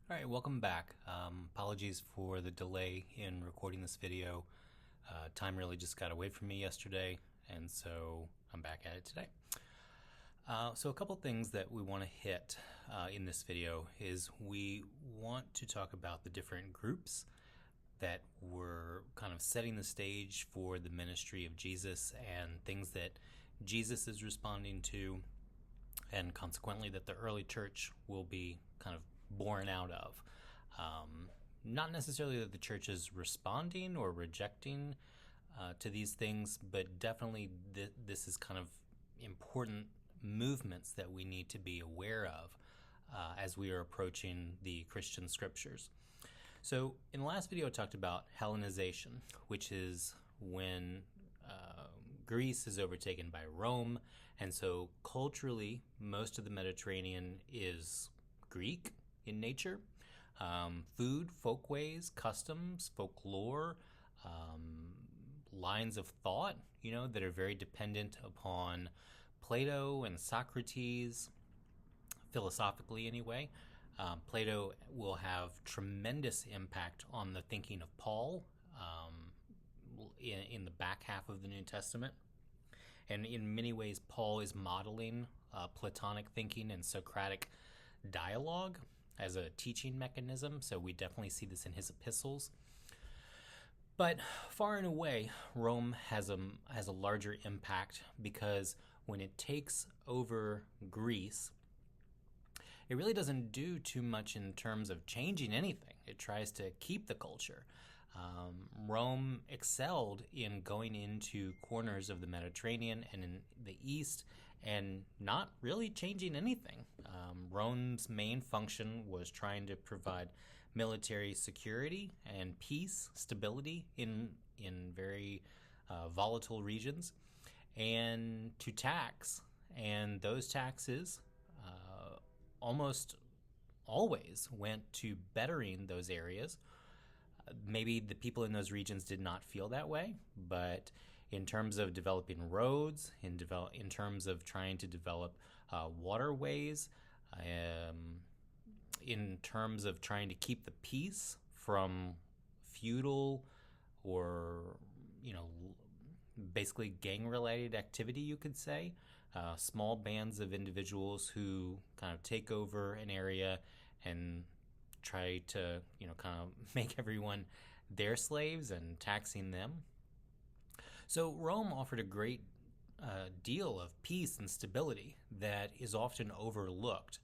All right, welcome back. Apologies for the delay in recording this video. Time really just got away from me yesterday, and so I'm back at it today. So a couple things that we want to hit in this video is we want to talk about the different groups that were kind of setting the stage for the ministry of Jesus and things that Jesus is responding to, and consequently that the early church will be kind of born out of. Not necessarily that the church is responding or rejecting to these things, but definitely this is kind of important movements that we need to be aware of as we are approaching the Christian scriptures. So in the last video I talked about Hellenization, which is when Greece is overtaken by Rome, and so culturally most of the Mediterranean is Greek in nature. Food, folkways, customs, folklore, lines of thought, that are very dependent upon Plato and Socrates, philosophically anyway. Plato will have tremendous impact on the thinking of Paul in the back half of the New Testament. And in many ways, Paul is modeling Platonic thinking and Socratic dialogue as a teaching mechanism, so we definitely see this in his epistles. But far and away, Rome has a larger impact because when it takes over Greece, it really doesn't do too much in terms of changing anything. It tries to keep the culture. Rome excelled in going into corners of the Mediterranean and in the East and not really changing anything. Rome's main function was trying to provide military security and peace, stability in very volatile regions, and to tax. And those taxes almost always went to bettering those areas. Maybe the people in those regions did not feel that way, but in terms of developing roads, in terms of trying to develop waterways, in terms of trying to keep the peace from feudal or, basically gang-related activity, you could say. Small bands of individuals who kind of take over an area and try to, kind of make everyone their slaves and taxing them. So Rome offered a great deal of peace and stability that is often overlooked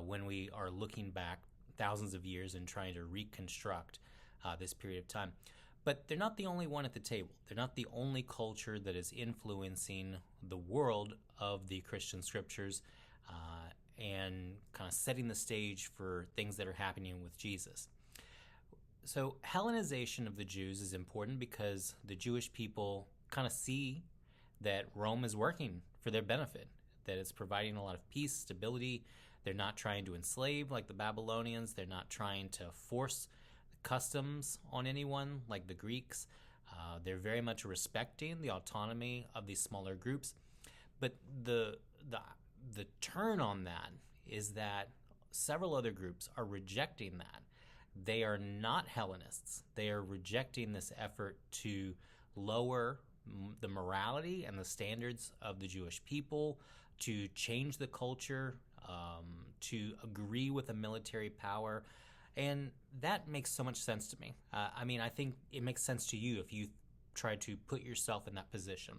when we are looking back thousands of years and trying to reconstruct this period of time. But they're not the only one at the table. They're not the only culture that is influencing the world of the Christian scriptures and kind of setting the stage for things that are happening with Jesus. So Hellenization of the Jews is important because the Jewish people kind of see that Rome is working for their benefit, that it's providing a lot of peace, stability. They're not trying to enslave like the Babylonians. They're not trying to force customs on anyone like the Greeks. They're very much respecting the autonomy of these smaller groups. But the turn on that is that several other groups are rejecting that. They are not Hellenists. They are rejecting this effort to lower the morality and the standards of the Jewish people, to change the culture, to agree with a military power. And that makes so much sense to me. I think it makes sense to you if you try to put yourself in that position.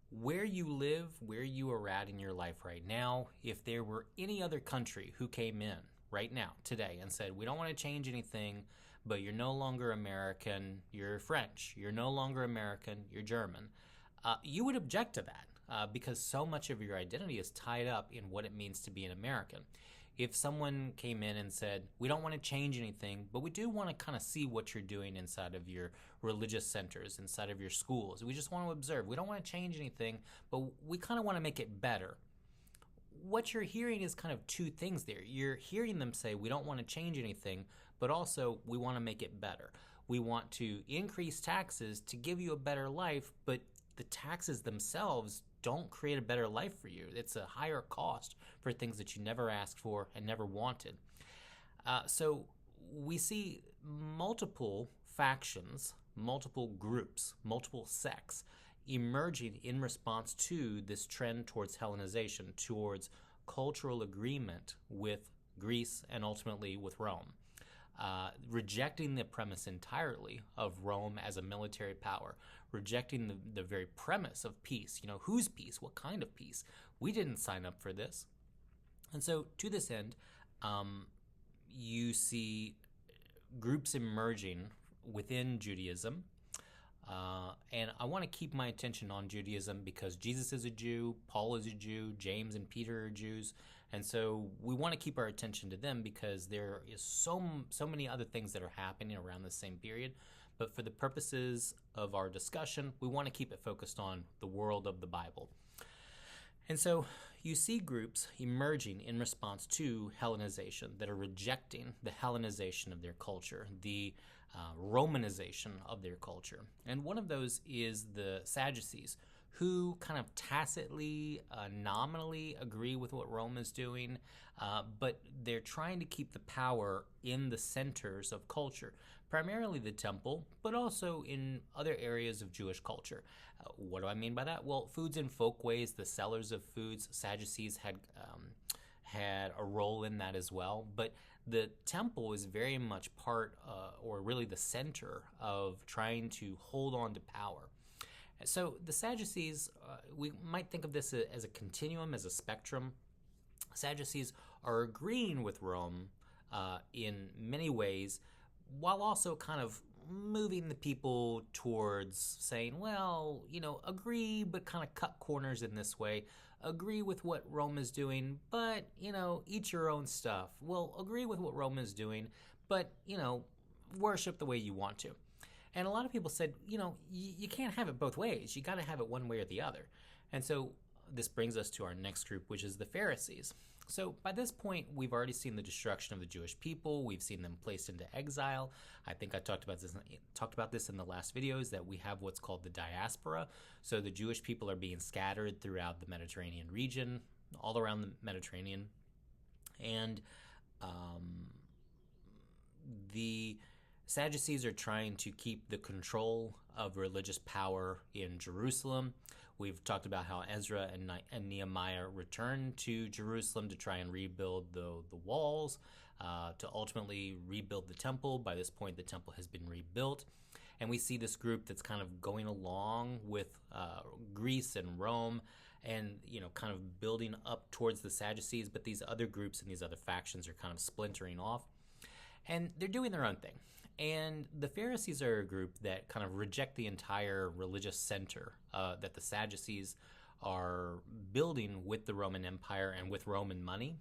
Where you live, where you are at in your life right now, if there were any other country who came in right now, today, and said, we don't want to change anything, but you're no longer American, you're French, you're no longer American, you're German, you would object to that because so much of your identity is tied up in what it means to be an American. If someone came in and said, we don't want to change anything, but we do want to kind of see what you're doing inside of your religious centers, inside of your schools. We just want to observe. We don't want to change anything, but we kind of want to make it better. What you're hearing is kind of two things there. You're hearing them say, we don't want to change anything, but also we want to make it better. We want to increase taxes to give you a better life, but the taxes themselves don't create a better life for you. It's a higher cost for things that you never asked for and never wanted. So we see multiple factions, multiple groups, multiple sects emerging in response to this trend towards Hellenization, towards cultural agreement with Greece and ultimately with Rome. Rejecting the premise entirely of Rome as a military power, rejecting the very premise of peace. Whose peace? What kind of peace? We didn't sign up for this. And so, to this end, you see groups emerging within Judaism. And I want to keep my attention on Judaism because Jesus is a Jew, Paul is a Jew, James and Peter are Jews. And so we want to keep our attention to them because there is so many other things that are happening around the same period. But for the purposes of our discussion, we want to keep it focused on the world of the Bible. And so you see groups emerging in response to Hellenization that are rejecting the Hellenization of their culture, the Romanization of their culture. And one of those is the Sadducees, who kind of tacitly, nominally agree with what Rome is doing, but they're trying to keep the power in the centers of culture, primarily the temple, but also in other areas of Jewish culture. What do I mean by that? Well, foods and folkways, the sellers of foods, Sadducees had a role in that as well, but the temple is very much part, or really the center of trying to hold on to power. So the Sadducees, we might think of this as a continuum, as a spectrum. Sadducees are agreeing with Rome in many ways, while also kind of moving the people towards saying, well, agree, but kind of cut corners in this way. Agree with what Rome is doing, but, eat your own stuff. Well, agree with what Rome is doing, but, worship the way you want to. And a lot of people said, you can't have it both ways. You got to have it one way or the other. And so this brings us to our next group, which is the Pharisees. So by this point, we've already seen the destruction of the Jewish people. We've seen them placed into exile. I think I talked about this in the last videos, that we have what's called the diaspora. So the Jewish people are being scattered throughout the Mediterranean region, all around the Mediterranean. And the Sadducees are trying to keep the control of religious power in Jerusalem. We've talked about how Ezra and Nehemiah returned to Jerusalem to try and rebuild the walls, to ultimately rebuild the temple. By this point, the temple has been rebuilt. And we see this group that's kind of going along with Greece and Rome and, kind of building up towards the Sadducees. But these other groups and these other factions are kind of splintering off. And they're doing their own thing. And the Pharisees are a group that kind of reject the entire religious center that the Sadducees are building with the Roman Empire and with Roman money,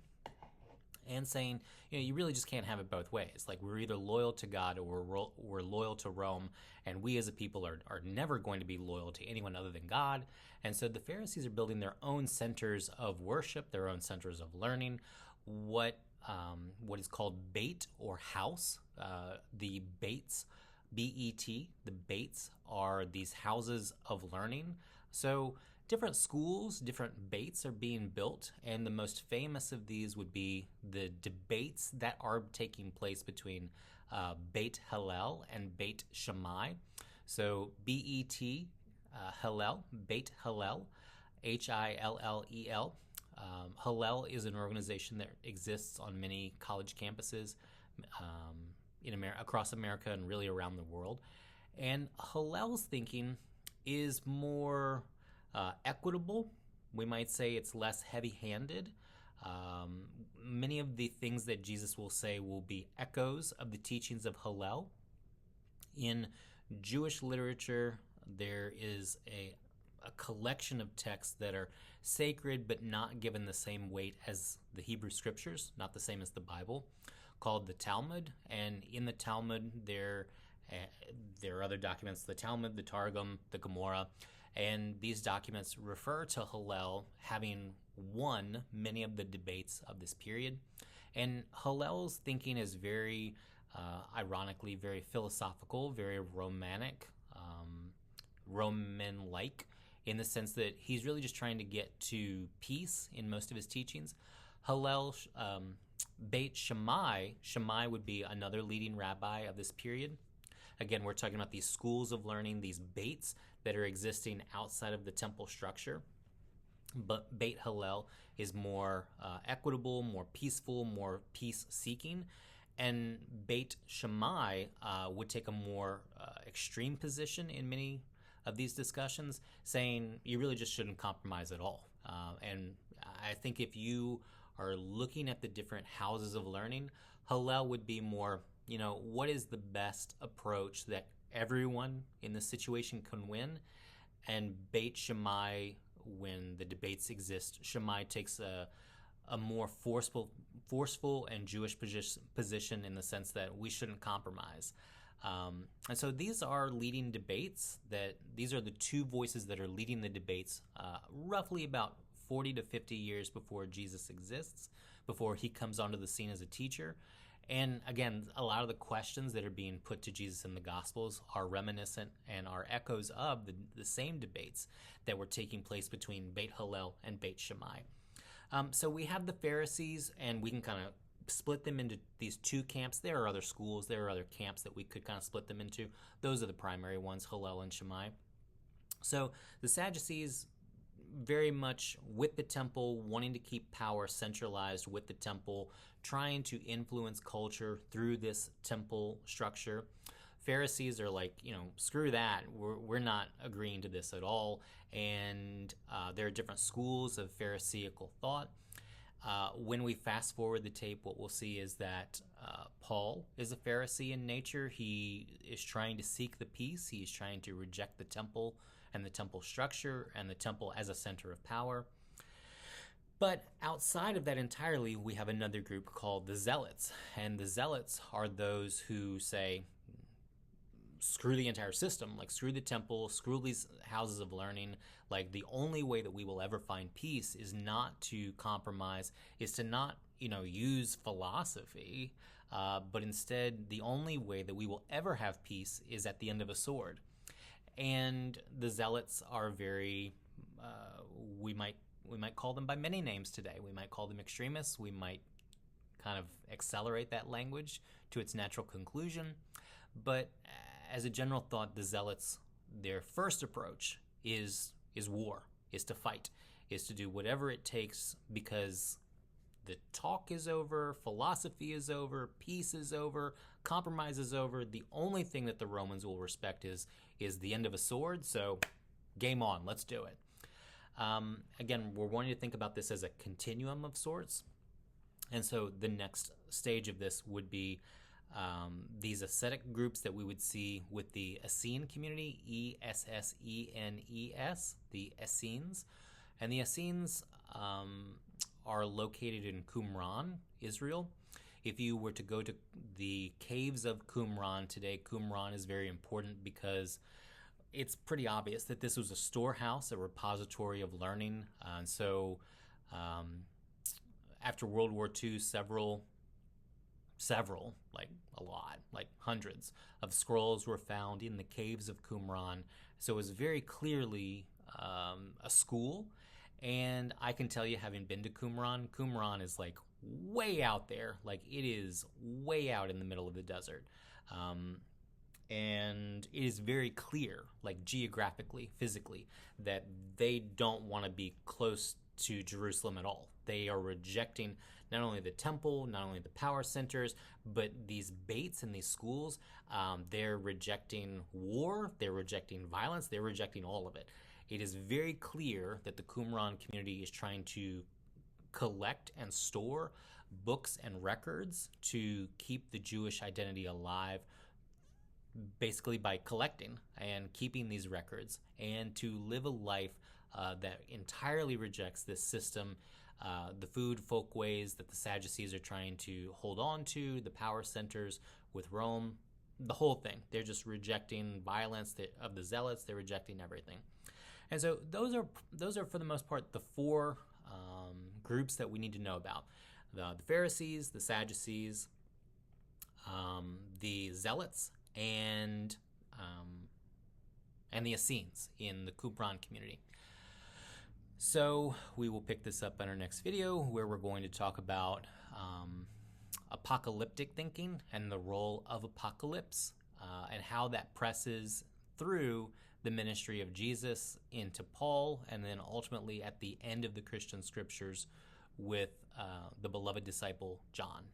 and saying, you really just can't have it both ways. Like, we're either loyal to God or we're loyal to Rome, and we as a people are never going to be loyal to anyone other than God. And so the Pharisees are building their own centers of worship, their own centers of learning, what is called beit or house. The beits, B-E-T, the beits are these houses of learning. So different schools, different beits are being built, and the most famous of these would be the debates that are taking place between Beit Hillel and Beit Shammai. So B-E-T, Hillel, Beit Hillel, Hillel. Hillel is an organization that exists on many college campuses across America and really around the world. And Hillel's thinking is more equitable. We might say it's less heavy-handed. Many of the things that Jesus will say will be echoes of the teachings of Hillel. In Jewish literature, there is a collection of texts that are sacred but not given the same weight as the Hebrew Scriptures, not the same as the Bible, called the Talmud. And in the Talmud, there are other documents, the Talmud, the Targum, the Gemara, and these documents refer to Hillel having won many of the debates of this period. And Hillel's thinking is very, ironically, very philosophical, very romantic, Roman-like, in the sense that he's really just trying to get to peace in most of his teachings. Hillel Beit Shammai, Shammai would be another leading rabbi of this period. Again, we're talking about these schools of learning, these beits that are existing outside of the temple structure. But Beit Hillel is more equitable, more peaceful, more peace-seeking. And Beit Shammai would take a more extreme position in many of these discussions, saying you really just shouldn't compromise at all. And I think if you are looking at the different houses of learning, Hillel would be more, what is the best approach that everyone in this situation can win? And Beit Shammai, when the debates exist, Shammai takes a more forceful and Jewish position in the sense that we shouldn't compromise. And so these are leading debates. These are the two voices that are leading the debates roughly about 40 to 50 years before Jesus exists, before he comes onto the scene as a teacher. And again, a lot of the questions that are being put to Jesus in the Gospels are reminiscent and are echoes of the same debates that were taking place between Beit Hillel and Beit Shammai. So we have the Pharisees, and we can kind of split them into these two camps. There are other schools, there are other camps that we could kind of split them into. Those are the primary ones, Hillel and Shammai. So the Sadducees, very much with the temple, wanting to keep power centralized with the temple, trying to influence culture through this temple structure. Pharisees are like, screw that. We're not agreeing to this at all. And there are different schools of Pharisaical thought. When we fast forward the tape, what we'll see is that Paul is a Pharisee in nature. He is trying to seek the peace. He is trying to reject the temple and the temple structure and the temple as a center of power. But outside of that entirely, we have another group called the Zealots. And the Zealots are those who say, screw the entire system, like screw the temple, screw these houses of learning. Like the only way that we will ever find peace is not to compromise, is to not, use philosophy, but instead the only way that we will ever have peace is at the end of a sword. And the Zealots are very, we might call them by many names today. We might call them extremists. We might kind of accelerate that language to its natural conclusion. But as a general thought, the Zealots, their first approach is war, is to fight, is to do whatever it takes, because the talk is over, philosophy is over, peace is over, compromise is over. The only thing that the Romans will respect is the end of a sword. So game on, let's do it. Again, we're wanting to think about this as a continuum of sorts. And so the next stage of this would be these ascetic groups that we would see with the Essene community, Essenes, the Essenes. And the Essenes are located in Qumran, Israel. If you were to go to the caves of Qumran today, Qumran is very important because it's pretty obvious that this was a storehouse, a repository of learning. And so after World War II, several, like a lot, like hundreds of scrolls were found in the caves of Qumran. So it was very clearly a school. And I can tell you, having been to Qumran is like way out there. Like it is way out in the middle of the desert. And it is very clear, like geographically, physically, that they don't want to be close to Jerusalem at all. They are rejecting not only the temple, not only the power centers, but these beits and these schools. They're rejecting war, they're rejecting violence, they're rejecting all of it. It is very clear that the Qumran community is trying to collect and store books and records to keep the Jewish identity alive, basically by collecting and keeping these records, and to live a life that entirely rejects this system, the food folkways that the Sadducees are trying to hold on to, the power centers with Rome, the whole thing. They're just rejecting violence of the Zealots. They're rejecting everything. And so those are for the most part the four groups that we need to know about: the Pharisees, the Sadducees, the Zealots, and the Essenes in the Qumran community. So we will pick this up in our next video, where we're going to talk about apocalyptic thinking and the role of apocalypse, and how that presses through the ministry of Jesus into Paul, and then ultimately at the end of the Christian scriptures with the beloved disciple John.